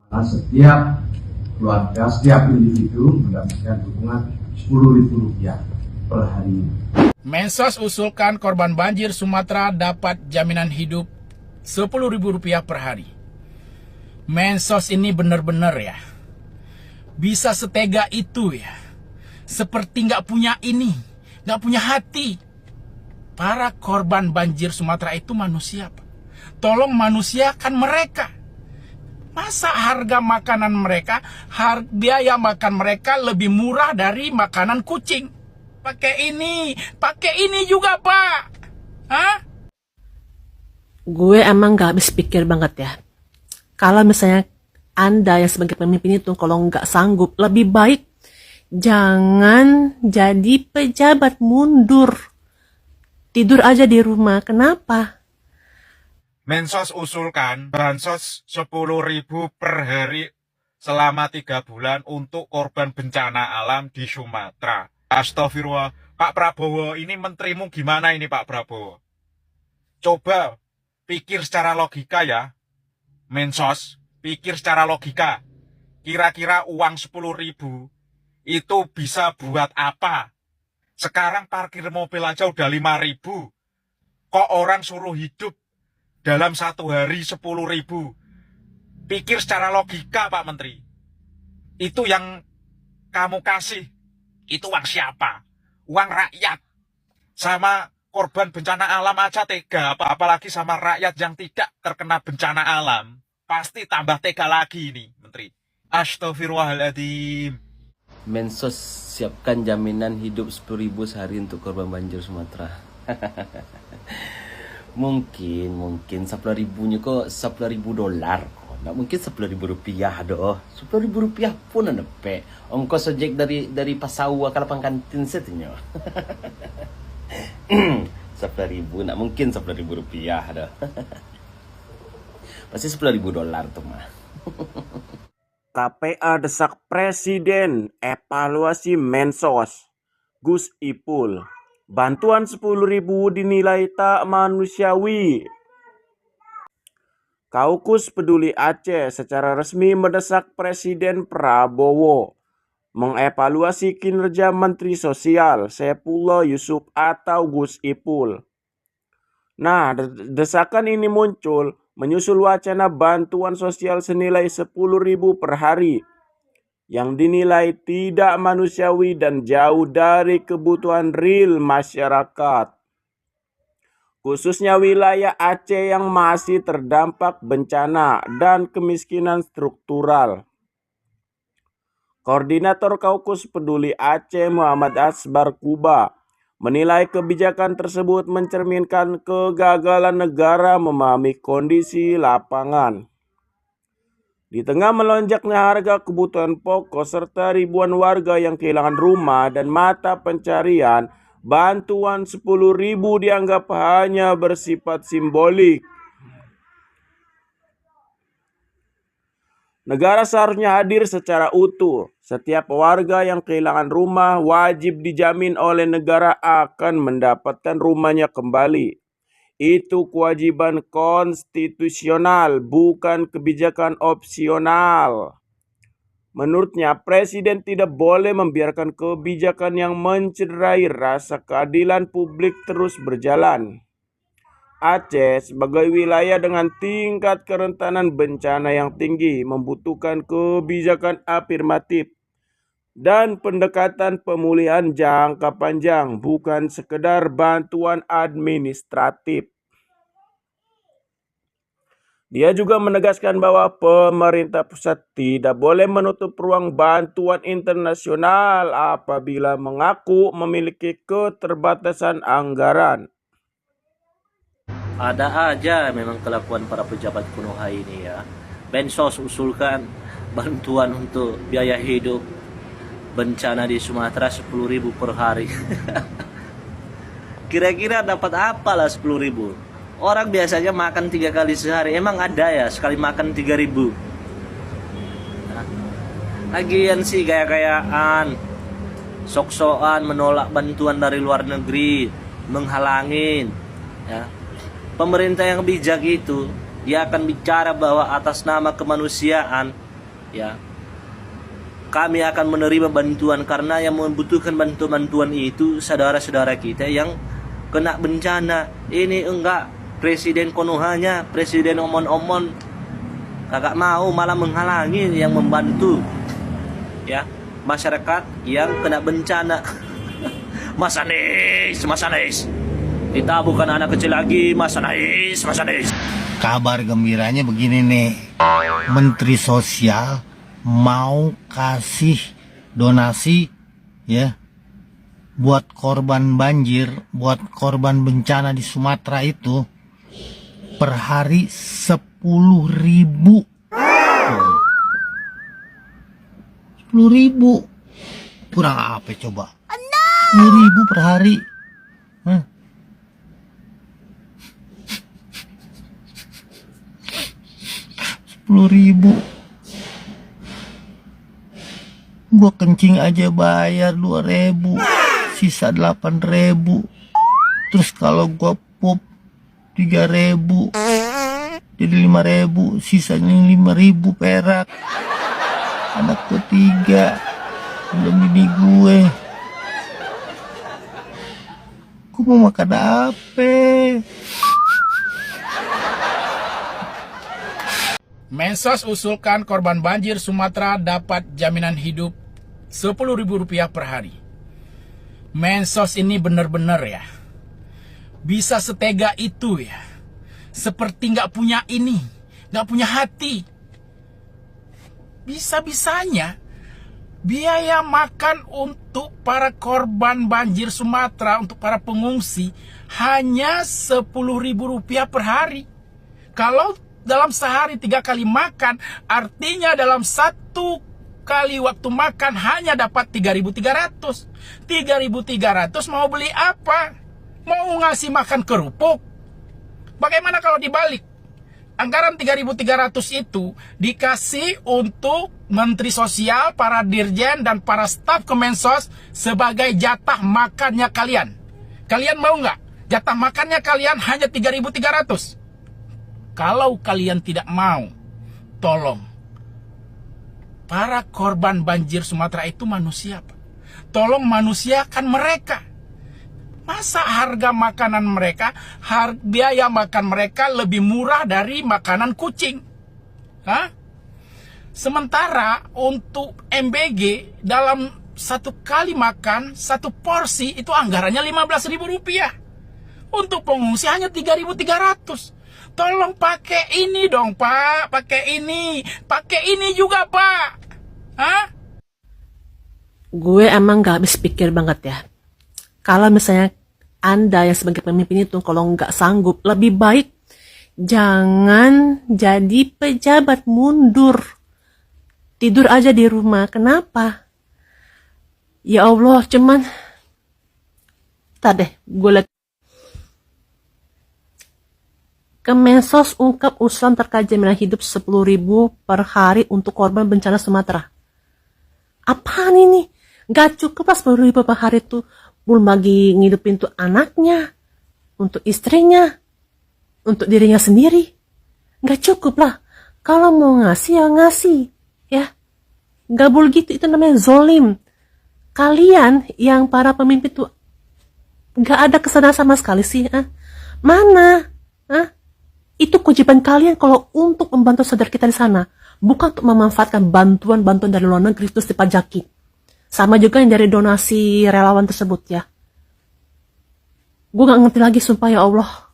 Nah, setiap keluarga, setiap individu mendapatkan dukungan Rp10.000 per hari. Mensos usulkan korban banjir Sumatera dapat jaminan hidup Rp10.000 per hari. Mensos ini benar-benar ya, bisa setega itu ya, seperti nggak punya ini, nggak punya hati. Para korban banjir Sumatera itu manusia, Pak. Tolong manusiakan mereka. Masa harga makanan mereka, biaya makan mereka lebih murah dari makanan kucing? Pakai ini juga, Pak. Hah? Gue emang gak habis pikir banget ya. Kalau misalnya Anda yang sebagai pemimpin itu kalau nggak sanggup, lebih baik jangan jadi pejabat, mundur. Tidur aja di rumah. Kenapa? Mensos usulkan bansos 10.000 per hari selama 3 bulan untuk korban bencana alam di Sumatera. Astagfirullah, Pak Prabowo, ini menterimu gimana ini Pak Prabowo? Coba pikir secara logika ya, Mensos, pikir secara logika. Kira-kira uang 10.000 itu bisa buat apa? Sekarang parkir mobil aja udah 5.000. Kok orang suruh hidup dalam 1 hari 10.000? Pikir secara logika Pak Menteri. Itu yang kamu kasih, itu uang siapa? Uang rakyat. Sama korban bencana alam aja tega, apalagi sama rakyat yang tidak terkena bencana alam. Pasti tambah tega lagi ini, Menteri. Astagfirullahaladzim. Mensos siapkan jaminan hidup 10.000 sehari untuk korban banjir Sumatera. mungkin 10.000-nya kok $10.000 kok. Nggak mungkin Rp10.000 doh. Rp10.000 pun ada pe. Ongkos ojek dari Pasaua ke lapang kantin setnya. 10.000, nggak mungkin Rp10.000 doh. Pasti $10.000 tuh mah. KPA desak Presiden evaluasi Mensos. Gus Ipul, bantuan 10.000 dinilai tak manusiawi. Kaukus Peduli Aceh secara resmi mendesak Presiden Prabowo mengevaluasi kinerja Menteri Sosial Saifullah Yusuf atau Gus Ipul. Nah, desakan ini muncul menyusul wacana bantuan sosial senilai 10.000 per hari yang dinilai tidak manusiawi dan jauh dari kebutuhan real masyarakat. Khususnya wilayah Aceh yang masih terdampak bencana dan kemiskinan struktural. Koordinator Kaukus Peduli Aceh Muhammad Asbar Kuba menilai kebijakan tersebut mencerminkan kegagalan negara memahami kondisi lapangan. Di tengah melonjaknya harga kebutuhan pokok serta ribuan warga yang kehilangan rumah dan mata pencarian, bantuan 10.000 dianggap hanya bersifat simbolik. Negara seharusnya hadir secara utuh. Setiap warga yang kehilangan rumah wajib dijamin oleh negara akan mendapatkan rumahnya kembali. Itu kewajiban konstitusional, bukan kebijakan opsional. Menurutnya, Presiden tidak boleh membiarkan kebijakan yang mencederai rasa keadilan publik terus berjalan. Aceh sebagai wilayah dengan tingkat kerentanan bencana yang tinggi membutuhkan kebijakan afirmatif dan pendekatan pemulihan jangka panjang, bukan sekedar bantuan administratif. Dia juga menegaskan bahwa pemerintah pusat tidak boleh menutup ruang bantuan internasional apabila mengaku memiliki keterbatasan anggaran. Ada aja memang kelakuan para pejabat kuno ini ya. Mensos usulkan bantuan untuk biaya hidup bencana di Sumatera 10.000 per hari. Kira-kira dapat apa lah 10.000? Orang biasanya makan 3 kali sehari. Emang ada ya sekali makan 3.000? Nah, lagian sih gaya-gayaan, sok-sokan menolak bantuan dari luar negeri, menghalangin ya. Pemerintah yang bijak itu, dia akan bicara bahwa atas nama kemanusiaan ya, kami akan menerima bantuan karena yang membutuhkan bantuan itu saudara-saudara kita yang kena bencana. Ini enggak presiden konohanya, presiden omon-omon kagak mau, malah menghalangi yang membantu ya masyarakat yang kena bencana. Mas Anies, kita bukan anak kecil lagi, Mas Anies. Kabar gembiranya begini nih, Menteri Sosial mau kasih donasi ya buat korban banjir, buat korban bencana di Sumatera itu per hari 10.000. 10.000 kurang apa coba? 10.000 per hari. Hah? 10.000. Gua kencing aja bayar 2.000, sisa 8.000. Terus kalau gua pup 3.000, jadi 5.000, sisanya 5.000 perak. Anak gue 3, belum bini gue. Gue mau makan apa? Mensos usulkan korban banjir Sumatera dapat jaminan hidup Rp10.000 per hari. Mensos ini benar-benar ya, bisa setega itu ya, seperti nggak punya ini, nggak punya hati. Bisa-bisanya biaya makan untuk para korban banjir Sumatera, untuk para pengungsi hanya Rp10.000 per hari. Kalau dalam sehari 3 kali makan, artinya dalam 1 kali waktu makan hanya dapat 3.300. 3.300 mau beli apa? Mau ngasih makan kerupuk? Bagaimana kalau dibalik? Anggaran 3.300 itu dikasih untuk Menteri Sosial, para dirjen, dan para staf Kemensos sebagai jatah makannya kalian. Kalian mau nggak? Jatah makannya kalian hanya 3.300. Kalau kalian tidak mau, tolong. Para korban banjir Sumatera itu manusia, Pak. Tolong manusiakan mereka. Masa harga makanan mereka, biaya makan mereka lebih murah dari makanan kucing? Hah? Sementara untuk MBG dalam 1 kali makan, 1 porsi itu anggarannya Rp15.000. Untuk pengungsi hanya 3.300. Tolong pakai ini dong, Pak. Pakai ini juga, Pak. Hah? Gue emang gak habis pikir banget ya. Kalau misalnya Anda yang sebagai pemimpin itu kalau nggak sanggup, lebih baik jangan jadi pejabat, mundur. Tidur aja di rumah. Kenapa? Ya Allah, cuman tadi gue lihat Kemensos ungkap usulan terkait jaminan hidup 10.000 per hari untuk korban bencana Sumatera. Apaan ini? Gak cukup lah 10.000 per hari tuh. Belum lagi ngidupin tuh anaknya, untuk istrinya, untuk dirinya sendiri. Gak cukup lah. Kalau mau ngasih ya ngasih. Ya. Gak boleh gitu, itu namanya zolim. Kalian yang para pemimpin tuh gak ada kesadaran sama sekali sih. Mana? Itu kewajiban kalian kalau untuk membantu saudara kita di sana, bukan untuk memanfaatkan bantuan-bantuan dari luar negeri terus dipajaki. Sama juga yang dari donasi relawan tersebut ya. Gue gak ngerti lagi sumpah ya Allah.